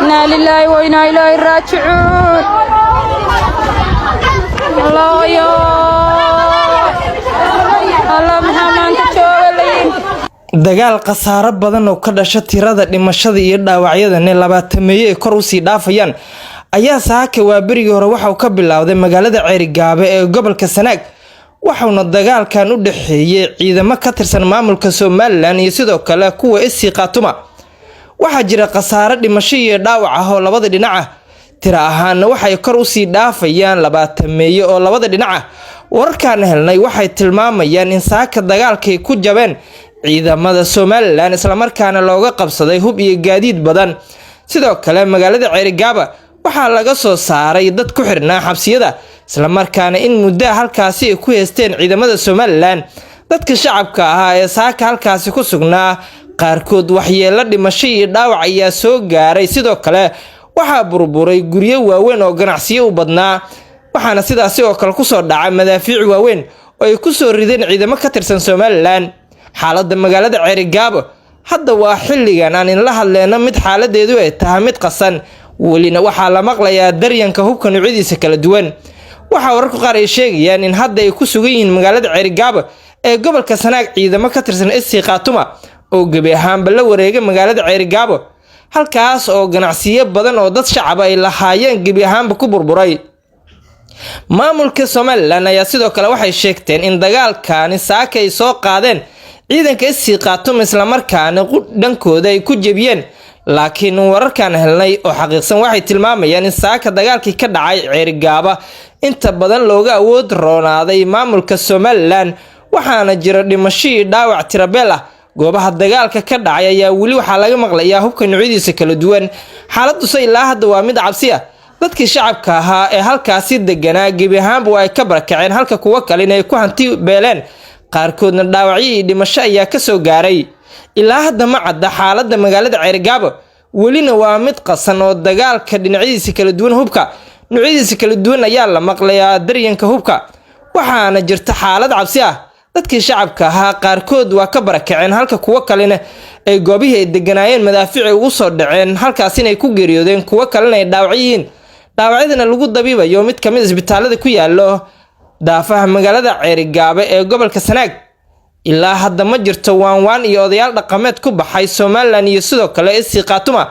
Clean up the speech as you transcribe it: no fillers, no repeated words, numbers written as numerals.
إنا لله وإنا إليه راجعون الله يا الله محمد كجوالين dagaal khasaaro badan oo ka dhasha tirada dhimashada iyo dhaawacyada labaatameeye kor u sii dhaafayaan ayaa saaka waa berigii hore waxa uu ka bilowday magaalada Ceerigaabo ee gobolka Sanaag waxaana dagaalkan u dhaxeeyay ciidamo ka tirsan maamulka Soomaaliland iyo sidoo kale kuwa isii qaatuma waxa jira khasaaro dhimasho iyo dhaawac ah oo labada dhinac tira ahaan waxay kor u sii dhaafayaan labaatameeye oo labada dhinac warkaan helnay waxay tilmaamayaan in saaka dagaalkay ku jabeen ciidamada Soomaaliland isla markaana looga qabsaday hub iyo gaadiid badan sidoo kale magaalada Ceerigaabo waxa laga soo saaray dad ku xirnaa xabsiyada isla markaana in muddo halkaasi ay ku heesteen ciidamada Soomaaliland dadka shacabka ah ee saaka halkaasi ku sugnaa qaarkood waxyeelo dhimasho iyo dhaawac ayaa soo gaaray sidoo kale waxa burburay guryo waaweyn oo ganacsiyo u badnaa waxaana sidaas oo kale ku soo dhacay madaafiic waaweyn oo ay ku soo rideen ciidamo ka tirsan Soomaaliland xaaladda magaalada Ceerigaabo hadda waa xilligan aan la hadleyno mid xaaladeedu ay tahay mid qasan walina waxa la maqlayaa daryanka hubka nuucyadiisa kala duwan waxa wararku qaar ay sheegayaan in hadda ay ku sugan yihiin magaalada Ceerigaabo ee gobolka Sanaag ciidamo ka tirsan isii qaatuma oo gabi ahaanba la wareegay magaalada Ceerigaabo halkaas oo ganacsiyo badan oo dad shacab ay lahaayeen gabi ahaanba ku burburay maamulka Soomaaliland ayaa sidoo kale waxay sheegteen in dagaalkaani saaka ay soo qaadeen ciidanka isii qaatuma isla markaana dhankooda ay ku jabiyeen laakiin wararkan helnay oo xaqiiqsan waxay tilmaamayaan in saaka dagaalkii ka dhacay Ceerigaabo inta badan looga awood roonaaday maamulka Soomaaliland waxaana jira dhimasho iyo dhaawac tirabeel ah goobaha dagaalka ka dhacay ayaa wali waxa laga maqlayaa hubka nuucyadiisa kala duwan xaaladdu ilaa hadda waa mid cabsi ah dadkii shacabka ahaa ee halkaasi deganaa gabi ahaanba ay ka barakaceen halka kuwa kale inay ku hanti beeleen qaarkoodna dhaawacyo iyo dhimasho ayaa ka soo gaaray ilaa hadda ma cadda xaaladda magaalada Ceerigaabo walina waa mid qasan oo dagaalka dhinacyadiisa kala duwan hubka nuucyadiisa kala duwan ayaa la maqlayaa daryanka hubka waxaana jirta xaalad cabsi ah dadkii shacabka ahaa qaarkood waa ka barakaceen halka kuwa kalena ay goobihii ay deganaayeen madaafiic ugu soo dhaceen halkaas inay ku geeriyoodeen kuwa kalena ay dhaawacyiin dhaawacyadana lagu dabiibayo mid kamid isbitaalada ku yaalo daafaha magaalada Ceerigaabo ee gobolka Sanaag ilaa hadda ma jirto waan iyo odayaal dhaqameed ku baxay Soomaaliland iyo sidoo kale isii qaatuma